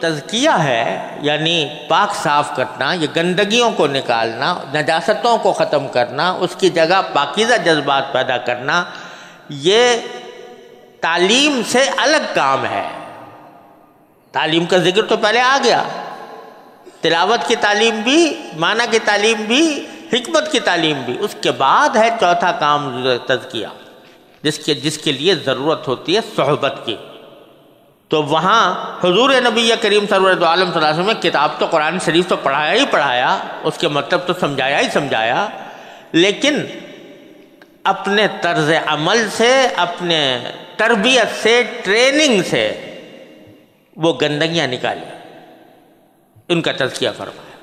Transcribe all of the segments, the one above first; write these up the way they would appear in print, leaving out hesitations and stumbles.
تزکیہ ہے یعنی پاک صاف کرنا، یہ گندگیوں کو نکالنا، نجاستوں کو ختم کرنا، اس کی جگہ پاکیزہ جذبات پیدا کرنا، یہ تعلیم سے الگ کام ہے۔ تعلیم کا ذکر تو پہلے آ گیا، تلاوت کی تعلیم بھی، معنی کی تعلیم بھی، حکمت کی تعلیم بھی۔ اس کے بعد ہے چوتھا کام تزکیہ، جس کے لیے ضرورت ہوتی ہے صحبت کی۔ تو وہاں حضور نبی کریم سرور دو عالم صلی اللہ علیہ وسلم نے کتاب تو قرآن شریف تو پڑھایا ہی پڑھایا، اس کے مطلب تو سمجھایا ہی سمجھایا، لیکن اپنے طرز عمل سے، اپنے تربیت سے، ٹریننگ سے وہ گندگیاں نکالی، ان کا تزکیہ فرمایا۔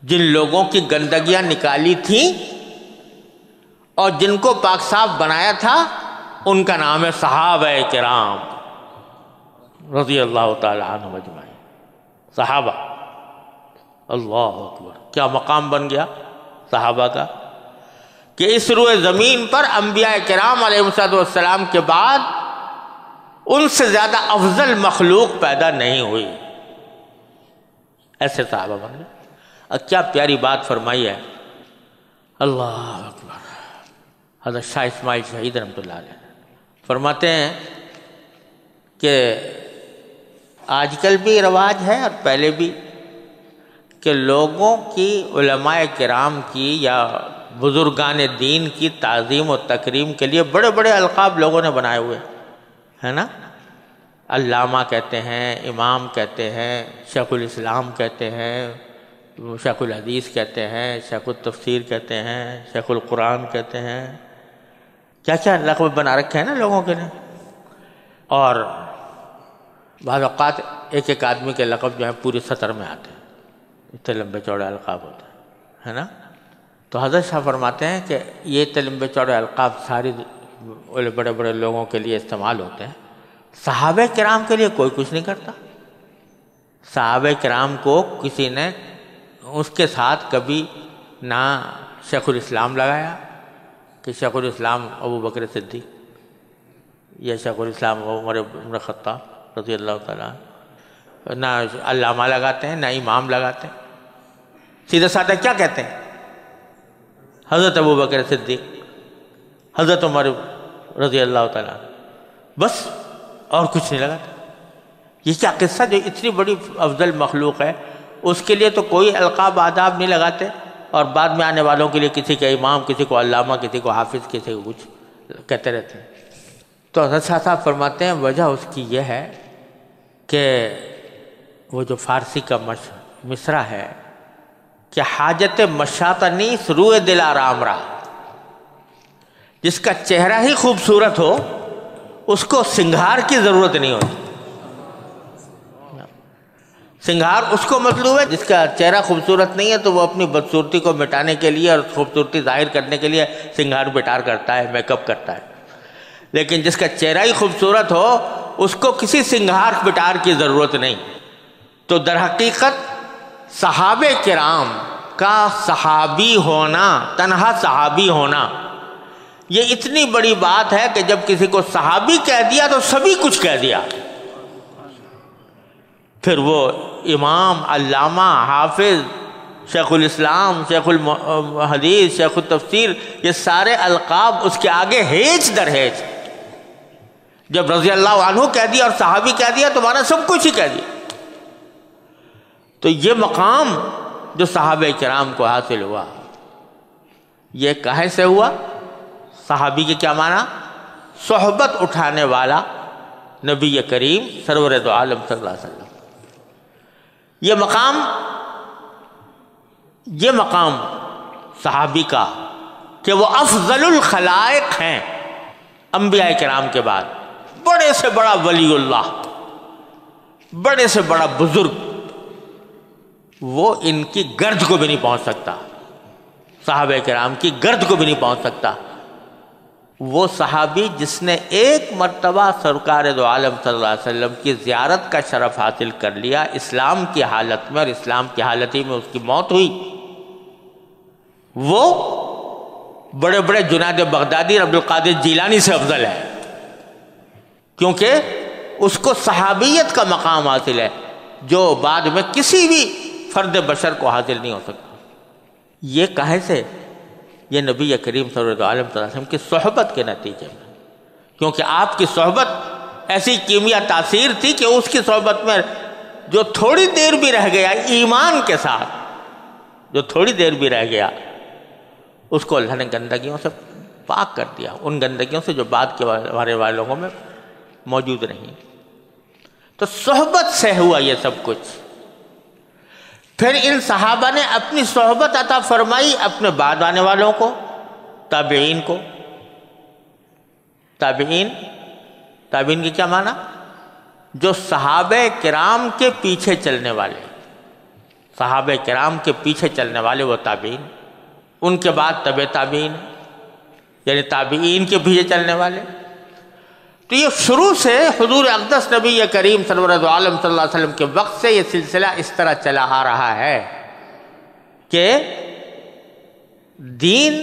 جن لوگوں کی گندگیاں نکالی تھیں اور جن کو پاک صاف بنایا تھا، ان کا نام ہے صحابہ کرام رضی اللہ تعالی عنہم اجمعین۔ صحابہ، اللہ اکبر، کیا مقام بن گیا صحابہ کا کہ اس روئے زمین پر انبیاء کرام علیہ السلام کے بعد ان سے زیادہ افضل مخلوق پیدا نہیں ہوئی، ایسے صحابہ بن گئے۔ اور کیا پیاری بات فرمائی ہے، اللہ اکبر۔ حضرت شاہ اسماعیل شہید رحمۃ اللہ علیہ فرماتے ہیں کہ آج کل بھی رواج ہے اور پہلے بھی کہ لوگوں کی، علماء کرام کی یا بزرگان دین کی تعظیم و تکریم کے لیے بڑے بڑے القاب لوگوں نے بنائے ہوئے ہے نا۔ علامہ کہتے ہیں، امام کہتے ہیں، شیخ الاسلام کہتے ہیں، شیخ الحدیث کہتے ہیں، شیخ التفسیر کہتے ہیں، شیخ القرآن کہتے ہیں، کیا کیا لقب بنا رکھے ہیں نا لوگوں کے لیے۔ اور بعض اوقات ایک ایک آدمی کے لقب جو ہیں پوری سطر میں آتے ہیں، اتنے لمبے چوڑے القاب ہوتے ہیں، ہے نا۔ تو حضرت شاہ فرماتے ہیں کہ یہ اتنے لمبے چوڑے القاب ساری بڑے بڑے لوگوں کے لیے استعمال ہوتے ہیں، صحابہ کرام کے لیے کوئی کچھ نہیں کرتا۔ صحابہ کرام کو کسی نے اس کے ساتھ کبھی نہ شیخ الاسلام لگایا کہ شیخ الاسلام ابو بکر صدیق یا شیخ الاسلام عمر بن خطاب رضی اللہ تعالیٰ، نہ علامہ لگاتے ہیں، نہ امام لگاتے ہیں، سیدھا سادہ کیا کہتے ہیں، حضرت ابو بکر صدیق، حضرت عمر رضی اللہ تعالیٰ، بس اور کچھ نہیں لگاتے۔ یہ کیا قصہ، جو اتنی بڑی افضل مخلوق ہے اس کے لیے تو کوئی القاب آداب نہیں لگاتے، اور بعد میں آنے والوں کے لیے کسی کا امام، کسی کو علامہ، کسی کو حافظ، کسی کو کچھ کہتے رہتے ہیں۔ تو حضرت شاہ صاحب فرماتے ہیں وجہ اس کی یہ ہے کہ وہ جو فارسی کا مصرع ہے کہ حاجت مشاطہ نیس روئے دل آرام رہا، جس کا چہرہ ہی خوبصورت ہو اس کو سنگھار کی ضرورت نہیں ہوتی۔ سنگھار اس کو مطلوب ہے جس کا چہرہ خوبصورت نہیں ہے تو وہ اپنی بدصورتی کو مٹانے کے لیے اور خوبصورتی ظاہر کرنے کے لیے سنگھار بٹار کرتا ہے، میک اپ کرتا ہے، لیکن جس کا چہرہ ہی خوبصورت ہو اس کو کسی سنگھار بٹار کی ضرورت نہیں۔ تو در حقیقت صحابہ کرام کا صحابی ہونا، تنہا صحابی ہونا، یہ اتنی بڑی بات ہے کہ جب کسی کو صحابی کہہ دیا تو سبھی کچھ کہہ دیا۔ پھر وہ امام، علامہ، حافظ، شیخ الاسلام، شیخ الحدیث، شیخ التفسیر، یہ سارے القاب اس کے آگے ہیچ در ہیچ۔ جب رضی اللہ عنہ کہہ دیا اور صحابی کہہ دیا تو مانا سب کچھ ہی کہہ دیا۔ تو یہ مقام جو صحابہ کرام کو حاصل ہوا، یہ کہے سے ہوا؟ صحابی کے کیا معنی؟ صحبت اٹھانے والا نبی کریم سرور دو عالم صلی اللہ علیہ وسلم۔ یہ مقام صحابی کا کہ وہ افضل الخلائق ہیں انبیاء کرام کے بعد، بڑے سے بڑا ولی اللہ، بڑے سے بڑا بزرگ، وہ ان کی گرد کو بھی نہیں پہنچ سکتا، صحابہ کرام کی گرد کو بھی نہیں پہنچ سکتا۔ وہ صحابی جس نے ایک مرتبہ سرکار دو عالم صلی اللہ علیہ وسلم کی زیارت کا شرف حاصل کر لیا اسلام کی حالت میں، اور اسلام کی حالت ہی میں اس کی موت ہوئی، وہ بڑے بڑے جنید بغدادی، عبد القادر جیلانی سے افضل ہے، کیونکہ اس کو صحابیت کا مقام حاصل ہے۔ جو بعد میں کسی بھی فرد بشر کو حاصل نہیں ہو سکتا۔ یہ کہے سے؟ یہ نبی کریم صلی اللہ علیہ وسلم کی صحبت کے نتیجے میں، کیونکہ آپ کی صحبت ایسی کیمیا تاثیر تھی کہ اس کی صحبت میں جو تھوڑی دیر بھی رہ گیا ایمان کے ساتھ، جو تھوڑی دیر بھی رہ گیا، اس کو اللہ نے گندگیوں سے پاک کر دیا، ان گندگیوں سے جو بعد کے ہمارے والوں میں موجود نہیں۔ تو صحبت سے ہوا یہ سب کچھ۔ پھر ان صحابہ نے اپنی صحبت عطا فرمائی اپنے بعد آنے والوں کو، تابعین کو۔ تابعین کی کیا معنی؟ جو صحابہ کرام کے پیچھے چلنے والے، صحابہ کرام کے پیچھے چلنے والے وہ تابعین، ان کے بعد تبع تابعین، یعنی تابعین کے پیچھے چلنے والے۔ تو یہ شروع سے حضور اقدس نبی کریم سرور عالم صلی اللہ علیہ وسلم کے وقت سے یہ سلسلہ اس طرح چلا آ رہا ہے کہ دین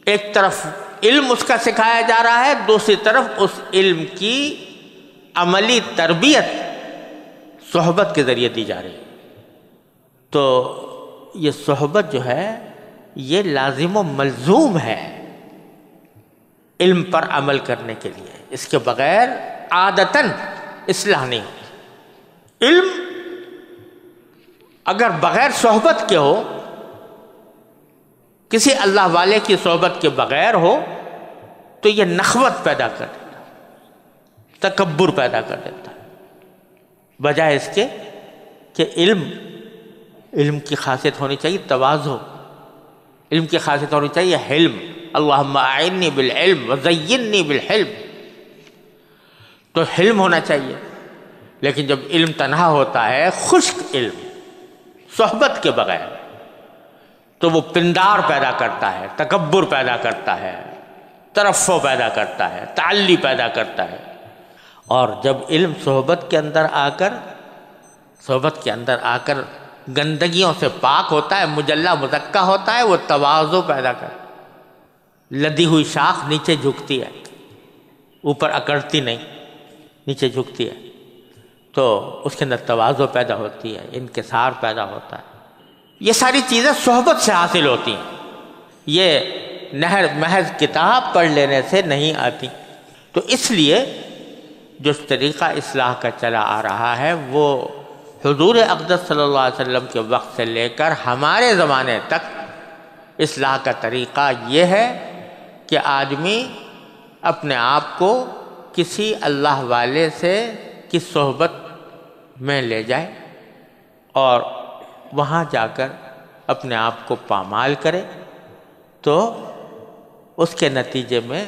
ایک طرف علم اس کا سکھایا جا رہا ہے، دوسری طرف اس علم کی عملی تربیت صحبت کے ذریعے دی جا رہی ہے۔ تو یہ صحبت جو ہے یہ لازم و ملزوم ہے علم پر عمل کرنے کے لیے، اس کے بغیر عادتاً اصلاح نہیں ہوتی۔ علم اگر بغیر صحبت کے ہو، کسی اللہ والے کی صحبت کے بغیر ہو، تو یہ نخوت پیدا کر دیتا ہے، تکبر پیدا کر دیتا ہے، بجائے اس کے کہ علم کی خاصیت ہونی چاہیے تواضع، علم کی خاصیت ہونی چاہیے حلم، اللہم اعنی بالعلم وزینی بالحلم۔ تو حلم ہونا چاہیے، لیکن جب علم تنہا ہوتا ہے، خشک علم صحبت کے بغیر، تو وہ پندار پیدا کرتا ہے، تکبر پیدا کرتا ہے، ترفع پیدا کرتا ہے، تعلی پیدا کرتا ہے۔ اور جب علم صحبت کے اندر آ کر گندگیوں سے پاک ہوتا ہے، مجلہ مزکہ ہوتا ہے، وہ تواضع پیدا کرتا ہے۔ لدی ہوئی شاخ نیچے جھکتی ہے، اوپر اکڑتی نہیں، نیچے جھکتی ہے، تو اس کے اندر تواضع پیدا ہوتی ہے، انکسار پیدا ہوتا ہے۔ یہ ساری چیزیں صحبت سے حاصل ہوتی ہیں، یہ محض کتاب پڑھ لینے سے نہیں آتی۔ تو اس لیے جو طریقہ اصلاح کا چلا آ رہا ہے وہ حضور اقدس صلی اللہ علیہ وسلم کے وقت سے لے کر ہمارے زمانے تک اصلاح کا طریقہ یہ ہے کہ آدمی اپنے آپ کو کسی اللہ والے سے کی صحبت میں لے جائے اور وہاں جا کر اپنے آپ کو پامال کرے، تو اس کے نتیجے میں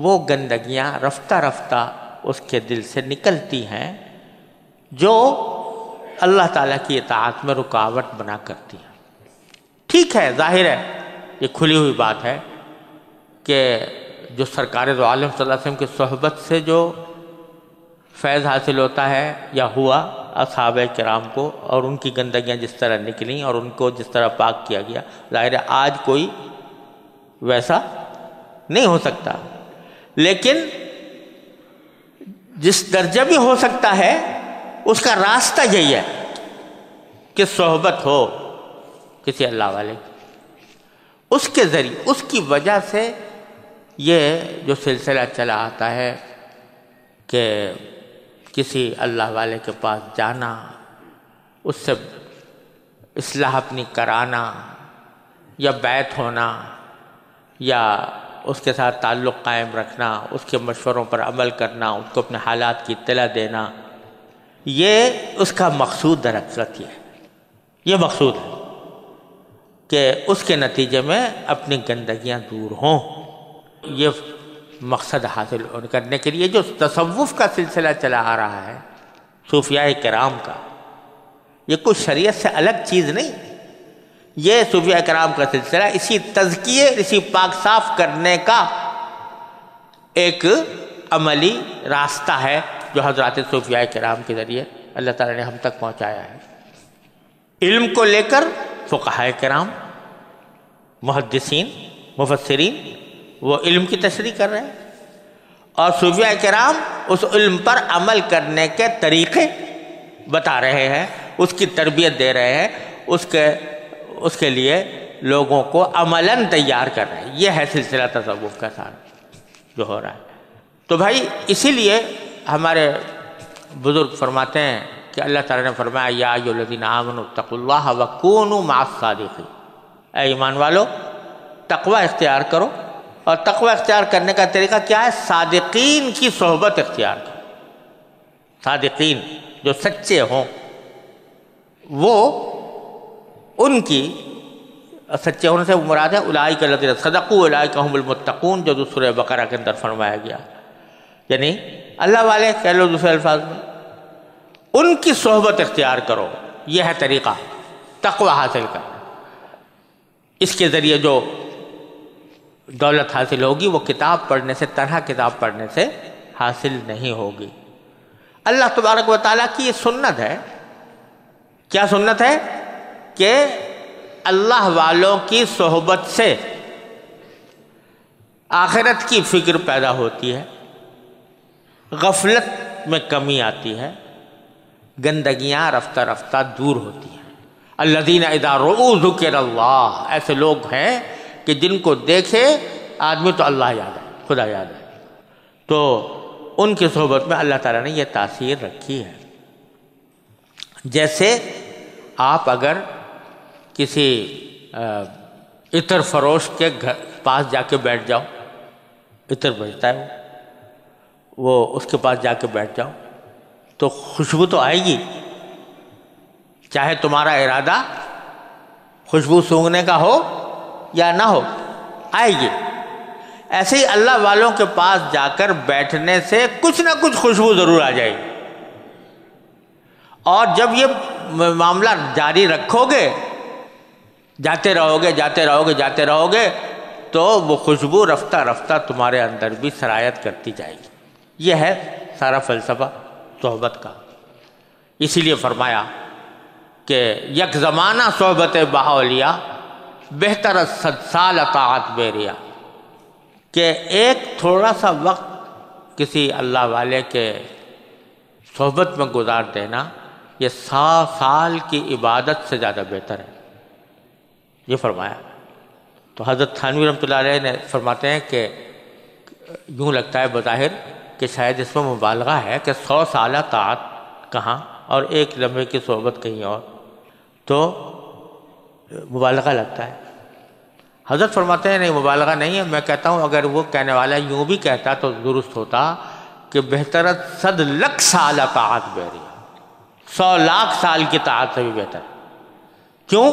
وہ گندگیاں رفتہ رفتہ اس کے دل سے نکلتی ہیں جو اللہ تعالیٰ کی اطاعت میں رکاوٹ بنا کرتی ہیں۔ ٹھیک ہے، ظاہر ہے، یہ کھلی ہوئی بات ہے کہ جو سرکار دو عالم صلی اللہ علیہ وسلم کی صحبت سے جو فیض حاصل ہوتا ہے یا ہوا اصحابہ کرام کو، اور ان کی گندگیاں جس طرح نکلیں اور ان کو جس طرح پاک کیا گیا، ظاہر ہے آج کوئی ویسا نہیں ہو سکتا، لیکن جس درجہ بھی ہو سکتا ہے اس کا راستہ یہی ہے کہ صحبت ہو کسی اللہ والے کی، اس کے ذریعے، اس کی وجہ سے یہ جو سلسلہ چلا آتا ہے کہ کسی اللہ والے کے پاس جانا، اس سے اصلاح اپنی کرانا یا بیعت ہونا یا اس کے ساتھ تعلق قائم رکھنا، اس کے مشوروں پر عمل کرنا، اس کو اپنے حالات کی اطلاع دینا، یہ اس کا مقصود در حقیقت ہے، یہ مقصود ہے کہ اس کے نتیجے میں اپنی گندگیاں دور ہوں۔ یہ مقصد حاصل کرنے کے لیے جو تصوف کا سلسلہ چلا آ رہا ہے صوفیاء کرام کا، یہ کوئی شریعت سے الگ چیز نہیں، یہ صوفیاء کرام کا سلسلہ اسی تزکیے، اسی پاک صاف کرنے کا ایک عملی راستہ ہے جو حضرات صوفیاء کرام کے ذریعے اللہ تعالیٰ نے ہم تک پہنچایا ہے۔ علم کو لے کر فقہاء کرام، محدثین، مفسرین وہ علم کی تشریح کر رہے ہیں، اور صوفیاء کرام اس علم پر عمل کرنے کے طریقے بتا رہے ہیں، اس کی تربیت دے رہے ہیں، اس کے لیے لوگوں کو عملاً تیار کر رہے ہیں۔ یہ ہے سلسلہ تصوف کا سارا جو ہو رہا ہے۔ تو بھائی اسی لیے ہمارے بزرگ فرماتے ہیں کہ اللہ تعالیٰ نے فرمایا یا ایھا الذین آمنوا اتقوا اللہ وکونوا مع الصادقین، اے ایمان والو تقوی اختیار کرو، اور تقوی اختیار کرنے کا طریقہ کیا ہے؟ صادقین کی صحبت اختیار کرو۔ صادقین جو سچے ہوں، وہ ان کی سچے ہونے سے مراد ہے اولئک الذین صدقوا اولئک هم المتقون، جو سورہ بقرہ کے اندر فرمایا گیا، یعنی اللہ والے کہہ لو دوسرے الفاظ میں، ان کی صحبت اختیار کرو۔ یہ ہے طریقہ تقوی حاصل کرنا۔ اس کے ذریعے جو دولت حاصل ہوگی وہ کتاب پڑھنے سے، تنہا کتاب پڑھنے سے حاصل نہیں ہوگی۔ اللہ تبارک و تعالیٰ کی یہ سنت ہے۔ کیا سنت ہے؟ کہ اللہ والوں کی صحبت سے آخرت کی فکر پیدا ہوتی ہے، غفلت میں کمی آتی ہے، گندگیاں رفتہ رفتہ دور ہوتی ہیں۔ الذین اذا رؤوا ذکر اللہ، ایسے لوگ ہیں کہ جن کو دیکھے آدمی تو اللہ یاد ہے، خدا یاد ہے۔ تو ان کی صحبت میں اللہ تعالیٰ نے یہ تاثیر رکھی ہے۔ جیسے آپ اگر کسی عطر فروش کے گھر پاس جا کے بیٹھ جاؤ، عطر بجتا ہے وہ اس کے پاس جا کے بیٹھ جاؤ تو خوشبو تو آئے گی، چاہے تمہارا ارادہ خوشبو سونگھنے کا ہو یا نہ ہو، آئے گی۔ ایسے ہی اللہ والوں کے پاس جا کر بیٹھنے سے کچھ نہ کچھ خوشبو ضرور آ جائے گی، اور جب یہ معاملہ جاری رکھو گے، جاتے رہو گے تو وہ خوشبو رفتہ رفتہ تمہارے اندر بھی سرایت کرتی جائے گی۔ یہ ہے سارا فلسفہ صحبت کا۔ اسی لیے فرمایا کہ یک زمانہ صحبت بااولیاء بہتر از 100 سال طاعت بیریا، کہ ایک تھوڑا سا وقت کسی اللہ والے کے صحبت میں گزار دینا یہ 100 سال کی عبادت سے زیادہ بہتر ہے، یہ فرمایا۔ تو حضرت تھانوی رحمۃ اللہ علیہ نے فرماتے ہیں کہ یوں لگتا ہے بظاہر کہ شاید اس میں مبالغہ ہے کہ 100 سالہ طاعت کہاں اور ایک لمحے کی صحبت کہیں اور، تو مبالغہ لگتا ہے۔ حضرت فرماتے ہیں نہیں، مبالغہ نہیں ہے، میں کہتا ہوں اگر وہ کہنے والا یوں بھی کہتا تو درست ہوتا کہ بہتر 100 لاکھ سال طاعت بیری، 100 لاکھ سال کی طاعت سے بھی بہتر۔ کیوں؟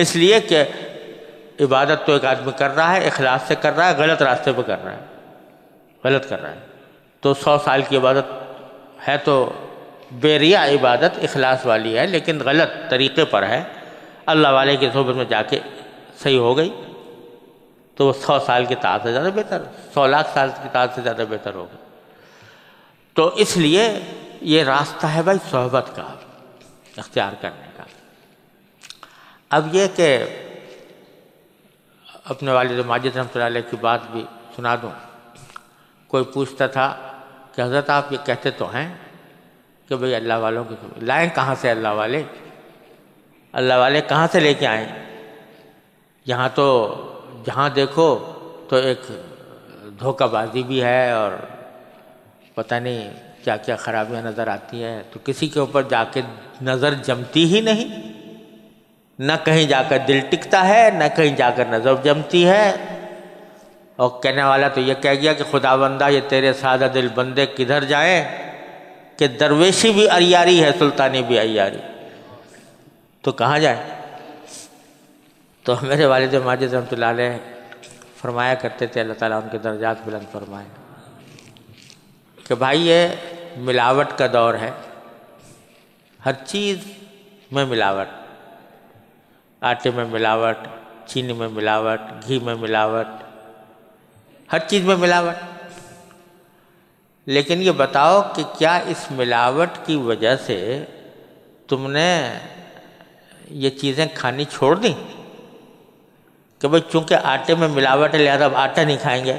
اس لیے کہ عبادت تو ایک آدمی کر رہا ہے، اخلاص سے کر رہا ہے، غلط راستے پہ کر رہا ہے، غلط کر رہا ہے، تو 100 سال کی عبادت ہے تو بیریا عبادت اخلاص والی ہے، لیکن غلط طریقے پر ہے، اللہ والے کی صحبت میں جا کے صحیح ہو گئی تو وہ 100 سال کی طاعت سے زیادہ بہتر، 100 لاکھ سال کی طاعت سے زیادہ بہتر ہوگا۔ تو اس لیے یہ راستہ ہے بھائی صحبت کا اختیار کرنے کا۔ اب یہ کہ اپنے والد ماجد رحمۃ اللہ علیہ کی بات بھی سنا دوں۔ کوئی پوچھتا تھا کہ حضرت آپ یہ کہتے تو ہیں کہ بھئی اللہ والوں کی لائیں کہاں سے، اللہ والے کہاں سے لے کے آئیں؟ یہاں تو جہاں دیکھو تو ایک دھوکہ بازی بھی ہے اور پتہ نہیں کیا کیا خرابیاں نظر آتی ہیں، تو کسی کے اوپر جا کے نظر جمتی ہی نہیں، نہ کہیں جا کر دل ٹکتا ہے، نہ کہیں جا کر نظر جمتی ہے۔ اور کہنے والا تو یہ کہہ گیا کہ خدا بندہ یہ تیرے سادہ دل بندے کدھر جائیں کہ درویشی بھی عیاری ہے، سلطانی بھی عیاری، تو کہاں جائیں؟ تو میرے والد ماجد رحمۃ اللہ علیہ فرمایا کرتے تھے، اللہ تعالیٰ ان کے درجات بلند فرمائے، کہ بھائی یہ ملاوٹ کا دور ہے، ہر چیز میں ملاوٹ، آٹے میں ملاوٹ، چینی میں ملاوٹ، گھی میں ملاوٹ، ہر چیز میں ملاوٹ۔ لیکن یہ بتاؤ کہ کیا اس ملاوٹ کی وجہ سے تم نے یہ چیزیں کھانی چھوڑ دیں کہ بھئی چونکہ آٹے میں ملاوٹ ہے لہذا اب آٹا نہیں کھائیں گے،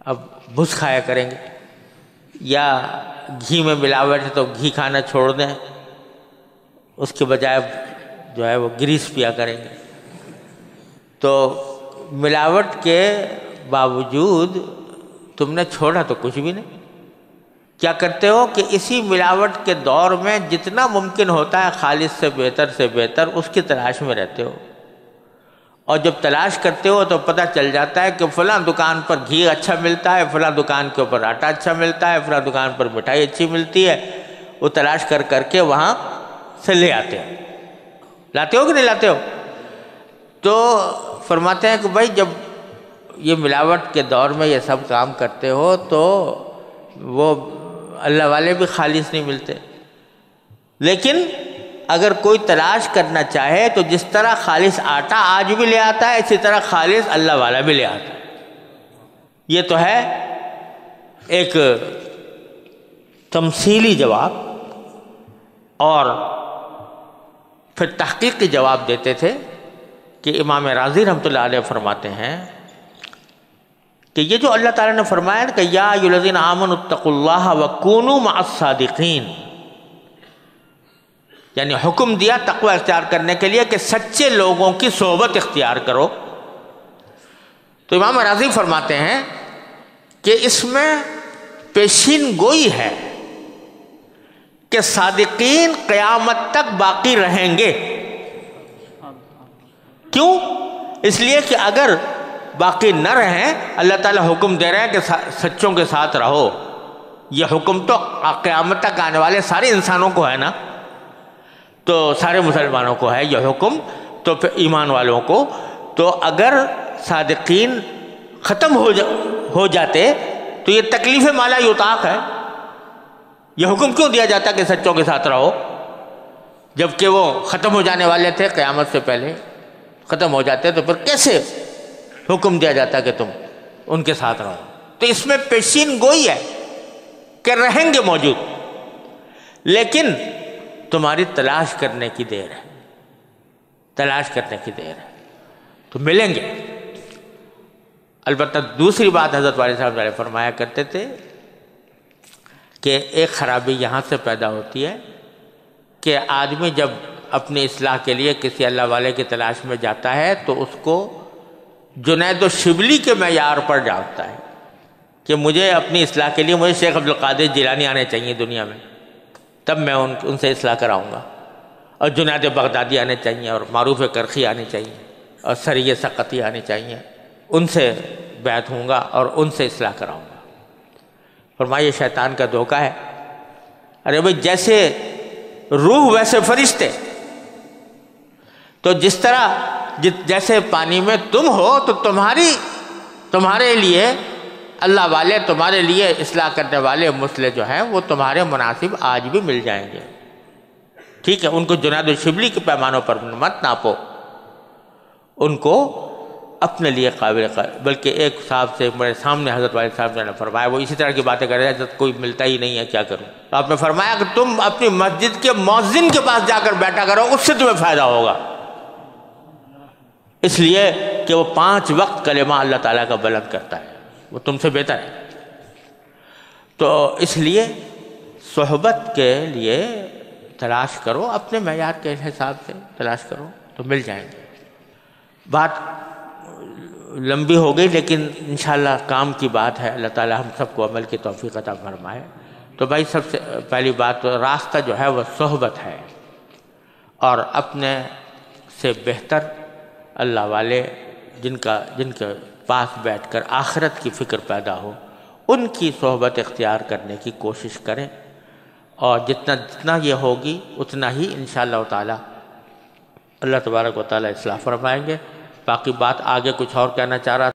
اب بھس کھایا کریں گے؟ یا گھی میں ملاوٹ ہے تو گھی کھانا چھوڑ دیں، اس کے بجائے جو ہے وہ گریس پیا کریں گے۔ تو ملاوٹ کے باوجود تم نے چھوڑا تو کچھ بھی نہیں۔ کیا کرتے ہو کہ اسی ملاوٹ کے دور میں جتنا ممکن ہوتا ہے خالص سے بہتر اس کی تلاش میں رہتے ہو، اور جب تلاش کرتے ہو تو پتہ چل جاتا ہے کہ فلاں دکان پر گھی اچھا ملتا ہے، فلاں دکان کے اوپر آٹا اچھا ملتا ہے، فلاں دکان پر مٹھائی اچھی ملتی ہے، وہ تلاش کر کے وہاں سے لے آتے ہیں۔ لاتے ہو کہ نہیں لاتے ہو؟ تو فرماتے ہیں کہ بھائی جب یہ ملاوٹ کے دور میں یہ سب کام کرتے ہو تو وہ اللہ والے بھی خالص نہیں ملتے۔ لیکن اگر کوئی تلاش کرنا چاہے تو جس طرح خالص آٹا آج بھی لے آتا ہے، اسی طرح خالص اللہ والا بھی لے آتا ہے۔ یہ تو ہے ایک تمثیلی جواب، اور پھر تحقیقی جواب دیتے تھے کہ امام راضی رحمۃ اللہ علیہ فرماتے ہیں کہ یہ جو اللہ تعالیٰ نے فرمایا کہ یا ایھا الذین آمنوا اتقوا اللہ وکونوا مع الصادقین، یعنی حکم دیا تقوی اختیار کرنے کے لیے کہ سچے لوگوں کی صحبت اختیار کرو۔ تو امام راضی فرماتے ہیں کہ اس میں پیشین گوئی ہے کہ صادقین قیامت تک باقی رہیں گے۔ کیوں؟ اس لیے کہ اگر باقی نہ رہیں، اللہ تعالیٰ حکم دے رہے ہیں کہ سچوں کے ساتھ رہو، یہ حکم تو قیامت تک آنے والے سارے انسانوں کو ہے نا، تو سارے مسلمانوں کو ہے یہ حکم، تو پھر ایمان والوں کو۔ تو اگر صادقین ختم ہو جاتے تو یہ تکلیف مالا یطاق ہے۔ یہ حکم کیوں دیا جاتا کہ سچوں کے ساتھ رہو، جبکہ وہ ختم ہو جانے والے تھے قیامت سے پہلے ختم ہو جاتے، تو پھر کیسے حکم دیا جاتا کہ تم ان کے ساتھ رہو؟ تو اس میں پیشین گوئی ہے کہ رہیں گے موجود، لیکن تمہاری تلاش کرنے کی دیر ہے، تلاش کرنے کی دیر ہے، تو ملیں گے۔ البتہ دوسری بات حضرت والد صاحب علیہ فرمایا کرتے تھے کہ ایک خرابی یہاں سے پیدا ہوتی ہے کہ آدمی جب اپنی اصلاح کے لیے کسی اللہ والے کی تلاش میں جاتا ہے تو اس کو جنید و شبلی کے معیار پر جانتا ہے کہ مجھے اپنی اصلاح کے لیے مجھے شیخ عبد القادر جیلانی آنے چاہیے دنیا میں، تب میں ان سے اصلاح کراؤں گا، اور جنید بغدادی آنے چاہیے، اور معروف کرخی آنے چاہیے، اور سری سقطی آنے چاہیے، ان سے بیعت ہوں گا اور ان سے اصلاح کراؤں گا۔ فرمایا یہ شیطان کا دھوکہ ہے۔ ارے بھائی جیسے روح ویسے فرشتے، تو جس طرح جیسے پانی میں تم ہو تو تمہارے لیے اللہ والے، تمہارے لیے اصلاح کرنے والے مسلح جو ہیں وہ تمہارے مناسب آج بھی مل جائیں گے، ٹھیک ہے؟ ان کو جنید الشبلی کے پیمانوں پر مت ناپو، ان کو اپنے لیے قابل بلکہ ایک صاحب سے میرے سامنے حضرت والد صاحب نے فرمایا، وہ اسی طرح کی باتیں کر رہے ہیں، حضرت کوئی ملتا ہی نہیں ہے کیا کروں؟ تو آپ نے فرمایا کہ تم اپنی مسجد کے مؤذن کے پاس جا کر بیٹھا کرو، اس سے تمہیں فائدہ ہوگا، اس لیے کہ وہ 5 وقت کلمہ اللہ تعالیٰ کا بلند کرتا ہے، وہ تم سے بہتر ہے۔ تو اس لیے صحبت کے لیے تلاش کرو، اپنے معیار کے حساب سے تلاش کرو تو مل جائیں گے۔ بات لمبی ہو گئی لیکن انشاءاللہ کام کی بات ہے، اللہ تعالیٰ ہم سب کو عمل کی توفیق عطا فرمائے۔ تو بھائی سب سے پہلی بات تو راستہ جو ہے وہ صحبت ہے، اور اپنے سے بہتر اللہ والے جن کے پاس بیٹھ کر آخرت کی فکر پیدا ہو، ان کی صحبت اختیار کرنے کی کوشش کریں، اور جتنا یہ ہوگی اتنا ہی انشاءاللہ تعالی اللہ تبارک و تعالی اصلاح فرمائیں گے۔ باقی بات آگے کچھ اور کہنا چاہ رہا